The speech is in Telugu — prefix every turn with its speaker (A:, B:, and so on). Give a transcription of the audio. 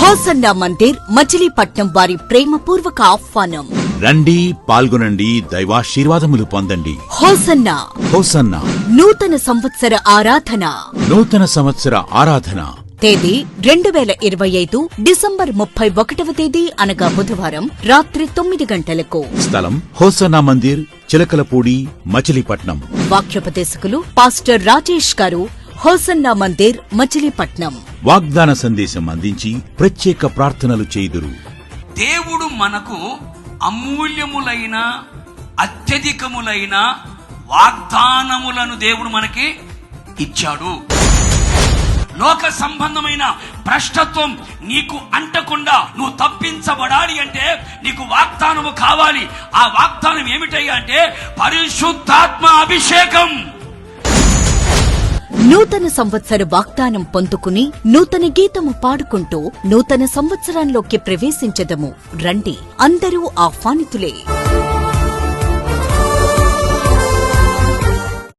A: హోసన్నా మందిర్ మచిలీపట్నం వారి ప్రేమపూర్వక ఆహ్వానం.
B: రండి, పాల్గొనండి, దైవాశీర్వాదములు పొందండి.
A: హోసన్నా
B: హోసన్నా
A: నూతన సంవత్సర ఆరాధన.
B: నూతన సంవత్సర ఆరాధన
A: తేదీ 2025 డిసెంబర్ 31వ తేదీ అనగా బుధవారం రాత్రి 9 గంటలకు.
B: స్థలం హోసన్నా మందిర్, చిలకలపూడి, మచిలీపట్నం.
A: వాక్యోపదేశకులు పాస్టర్ రాజేష్ గారు, హోసన్నా మందిర్, మచిలీపట్నం.
B: వాగ్దాన సందేశం అందించి ప్రత్యేక ప్రార్థనలు చేయుదురు.
C: దేవుడు మనకు అమూల్యములైన అత్యధికములైన వాగ్దానములను దేవుడు మనకి ఇచ్చాడు. లోక సంబంధమైన భ్రష్టత్వం నీకు అంటకుండా నువ్వు తప్పించబడాలి అంటే నీకు వాగ్దానము కావాలి. ఆ వాగ్దానం ఏమిటయ్యా అంటే పరిశుద్ధాత్మ అభిషేకం.
A: నూతన సంవత్సర వాగ్దానం పొందుకుని నూతన గీతము పాడుకుంటూ నూతన సంవత్సరంలోకి ప్రవేశించదము. రండి, అందరూ ఆహ్వానితులే.